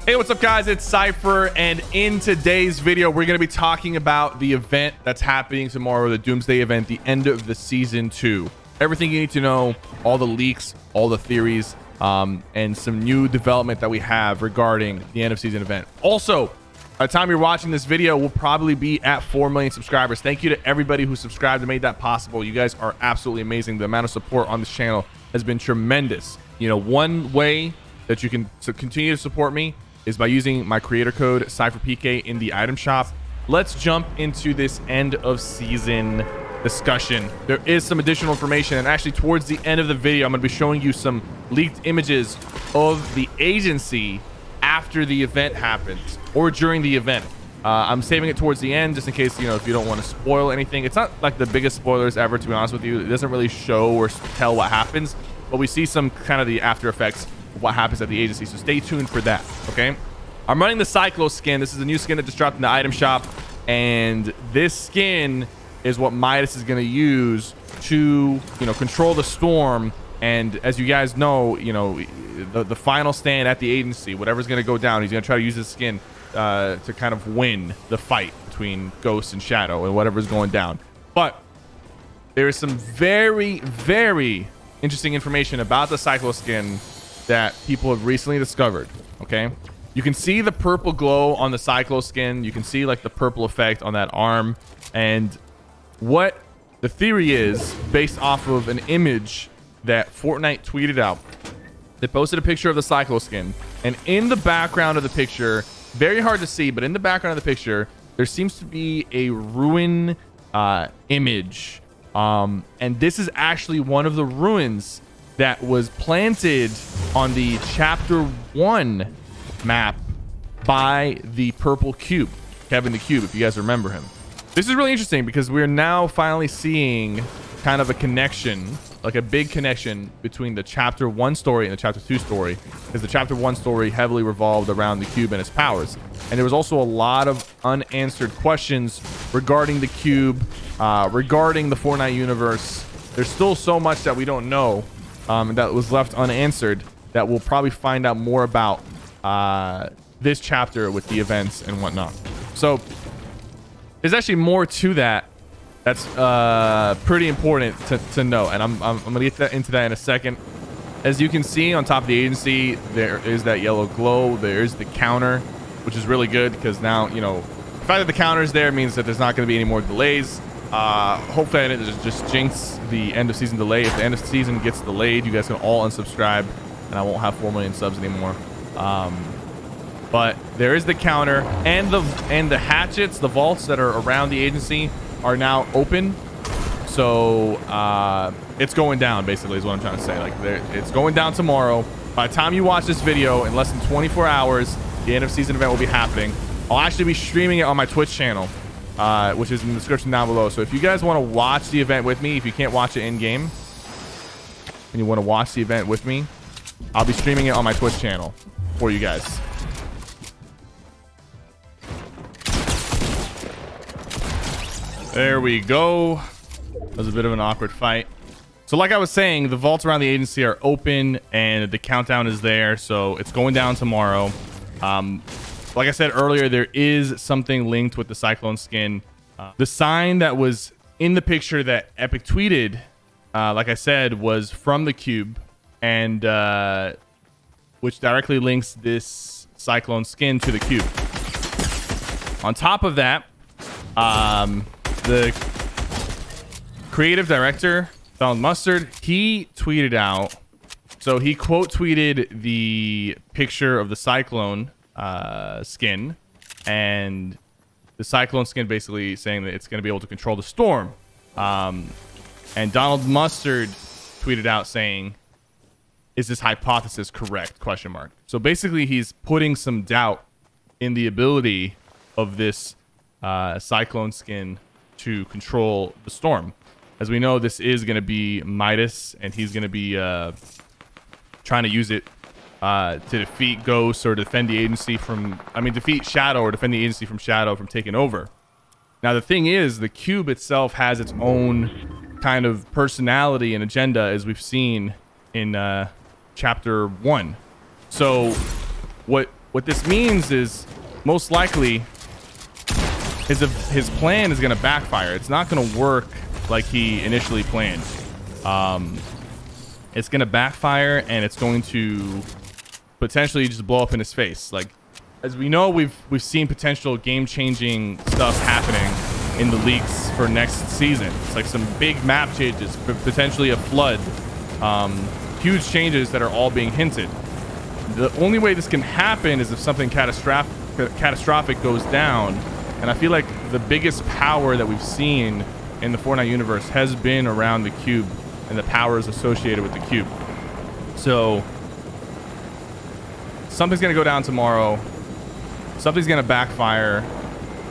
Hey, what's up, guys? It's Cypher, and in today's video, we're going to be talking about the event that's happening tomorrow, the Doomsday event, the end of the season 2. Everything you need to know, all the leaks, all the theories, and some new development that we have regarding the end of season event. Also, by the time you're watching this video, we'll probably be at 4 million subscribers. Thank you to everybody who subscribed and made that possible. You guys are absolutely amazing. The amount of support on this channel has been tremendous. You know, one way that you can continue to support me is by using my creator code SypherPK in the item shop. Let's jump into this end of season discussion. There is some additional information, and actually towards the end of the video, I'm going to be showing you some leaked images of the agency after the event happens or during the event. I'm saving it towards the end just in case, you know, if you don't want to spoil anything. It's not like the biggest spoilers ever, to be honest with you. It doesn't really show or tell what happens, but we see some kind of the after effects of what happens at the agency, so stay tuned for that. Okay, I'm running the Cyclo skin. This is a new skin that just dropped in the item shop, and this skin is what Midas is going to use to, you know, control the storm. And as you guys know, you know, the final stand at the agency, whatever's going to go down, he's going to try to use his skin to kind of win the fight between Ghost and Shadow and whatever's going down. But there is some very, very interesting information about the Cyclo skin that people have recently discovered. Okay, you can see the purple glow on the Cyclo skin. You can see like the purple effect on that arm, and what the theory is based off of an image that Fortnite tweeted out. They posted a picture of the Cyclo skin, and in the background of the picture, very hard to see, but in the background of the picture, there seems to be a ruin image, and this is actually one of the ruins that was planted on the chapter 1 map by the purple cube, Kevin the Cube, if you guys remember him. This is really interesting because we're now finally seeing kind of a connection, like a big connection between the chapter 1 story and the chapter 2 story, because the chapter 1 story heavily revolved around the cube and its powers, and there was also a lot of unanswered questions regarding the cube, regarding the Fortnite universe. There's still so much that we don't know, that was left unanswered, that we'll probably find out more about this chapter with the events and whatnot. So there's actually more to that that's pretty important to know, and I'm gonna get into that in a second. As you can see on top of the agency, there is that yellow glow. There's the counter, which is really good because now, you know, the fact that the counter is there means that there's not going to be any more delays. Hopefully I didn't just jinx the end of season delay. If the end of season gets delayed, you guys can all unsubscribe and I won't have 4 million subs anymore. But there is the counter, and the hatchets, the vaults that are around the agency are now open. So it's going down, basically, is what I'm trying to say. Like, it's going down tomorrow. By the time you watch this video, in less than 24 hours, the end of season event will be happening. I'll actually be streaming it on my Twitch channel, which is in the description down below. So if you guys want to watch the event with me, if you can't watch it in game and you want to watch the event with me, I'll be streaming it on my Twitch channel for you guys. There we go. That was a bit of an awkward fight. So like I was saying, the vaults around the agency are open and the countdown is there, so it's going down tomorrow. Like I said earlier, there is something linked with the Cyclone skin. The sign that was in the picture that Epic tweeted, like I said, was from the cube, and which directly links this Cyclone skin to the cube. On top of that, the creative director, Donald Mustard, he tweeted out, so he quote tweeted the picture of the Cyclone skin, and the Cyclone skin basically saying that it's going to be able to control the storm. And Donald Mustard tweeted out saying, "Is this hypothesis correct?" Question mark. So basically he's putting some doubt in the ability of this Cyclone skin to control the storm. As we know, this is going to be Midas, and he's going to be trying to use it to defeat Ghost or defend the agency from, defeat Shadow or defend the agency from Shadow from taking over. Now, the thing is, the cube itself has its own kind of personality and agenda, as we've seen in chapter 1. So what what this means is most likely his plan is going to backfire. It's not going to work like he initially planned. It's going to backfire, and it's going to potentially just blow up in his face. Like, as we know, we've seen potential game-changing stuff happening in the leaks for next season. It's like some big map changes, potentially a flood, huge changes that are all being hinted. The only way this can happen is if something catastrophic goes down. And I feel like the biggest power that we've seen in the Fortnite universe has been around the cube and the powers associated with the cube. So something's going to go down tomorrow. Something's going to backfire.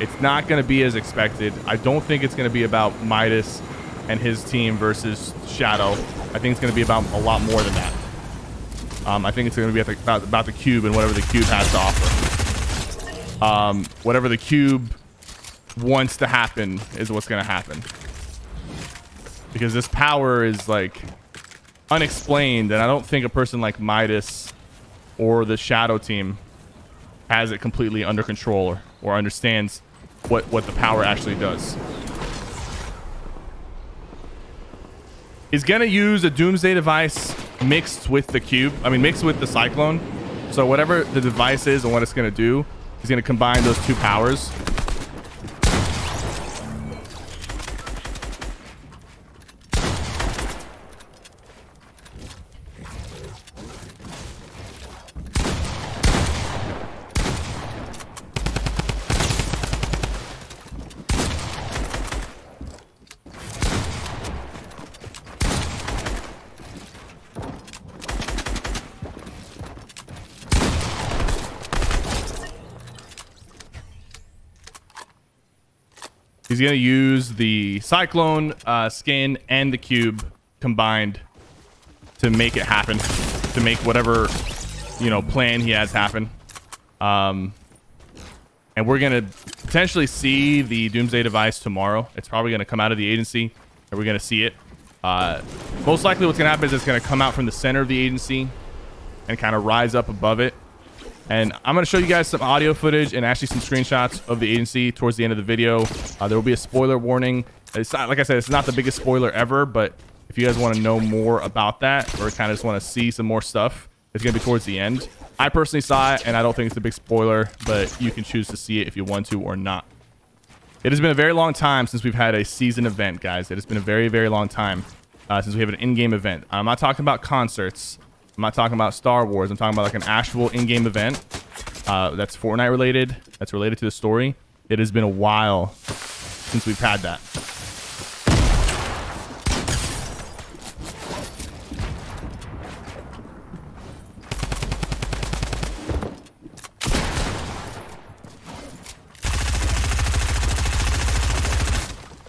It's not going to be as expected. I don't think it's going to be about Midas and his team versus Shadow. I think it's going to be about a lot more than that. I think it's going to be about the cube and whatever the cube has to offer. Whatever the cube wants to happen is what's going to happen. Because this power is like unexplained, and I don't think a person like Midas or the Shadow team has it completely under control or understands what the power actually does. He's going to use a Doomsday device mixed with the cube. I mean, mixed with the Cyclone. So whatever the device is and what it's going to do, he's going to combine those two powers. He's going to use the Cyclone skin and the cube combined to make it happen, to make whatever, you know, plan he has happen. And we're going to potentially see the Doomsday device tomorrow. It's probably going to come out of the agency, and we're going to see it. Most likely what's going to happen is it's going to come out from the center of the agency and kind of rise up above it. And I'm going to show you guys some audio footage and actually some screenshots of the agency towards the end of the video. There will be a spoiler warning. It's not, like I said, it's not the biggest spoiler ever, but if you guys want to know more about that or kind of just want to see some more stuff, it's going to be towards the end. I personally saw it, and I don't think it's a big spoiler, but you can choose to see it if you want to or not. It has been a very long time since we've had a season event, guys. It has been a very, very long time since we have an in-game event. I'm not talking about concerts. I'm not talking about Star Wars. I'm talking about like an actual in-game event that's Fortnite related, that's related to the story. It has been a while since we've had that.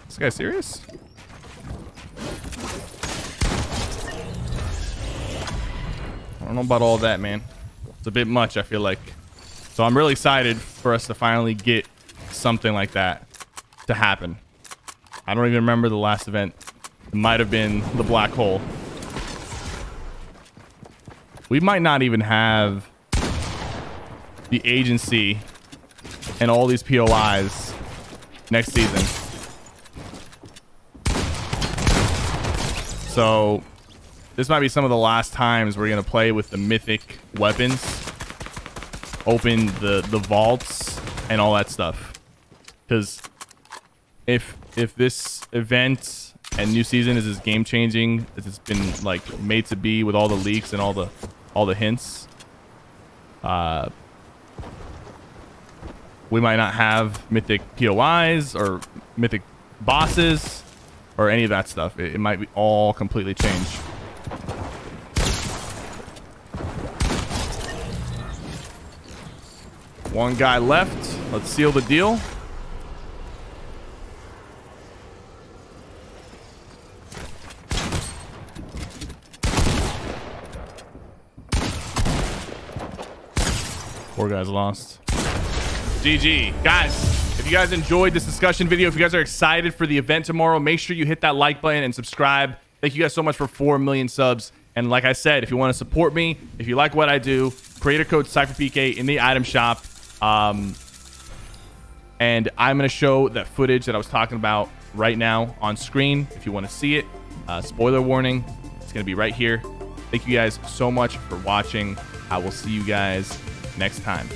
This guy serious? I don't know about all that, man. It's a bit much, I feel like. So I'm really excited for us to finally get something like that to happen. I don't even remember the last event. It might have been the black hole. We might not even have the agency and all these POIs next season. So this might be some of the last times we're going to play with the mythic weapons, open the vaults and all that stuff. Because if this event and new season is as game changing as it's been like made to be with all the leaks and all the hints, we might not have mythic POIs or mythic bosses or any of that stuff. It might be all completely changed. One guy left. Let's seal the deal. Four guys lost. GG. Guys, if you guys enjoyed this discussion video, if you guys are excited for the event tomorrow, make sure you hit that like button and subscribe. Thank you guys so much for 4 million subs. And like I said, if you want to support me, if you like what I do, creator code SypherPK in the item shop. And I'm going to show that footage that I was talking about right now on screen. If you want to see it, spoiler warning, it's going to be right here. Thank you guys so much for watching. I will see you guys next time.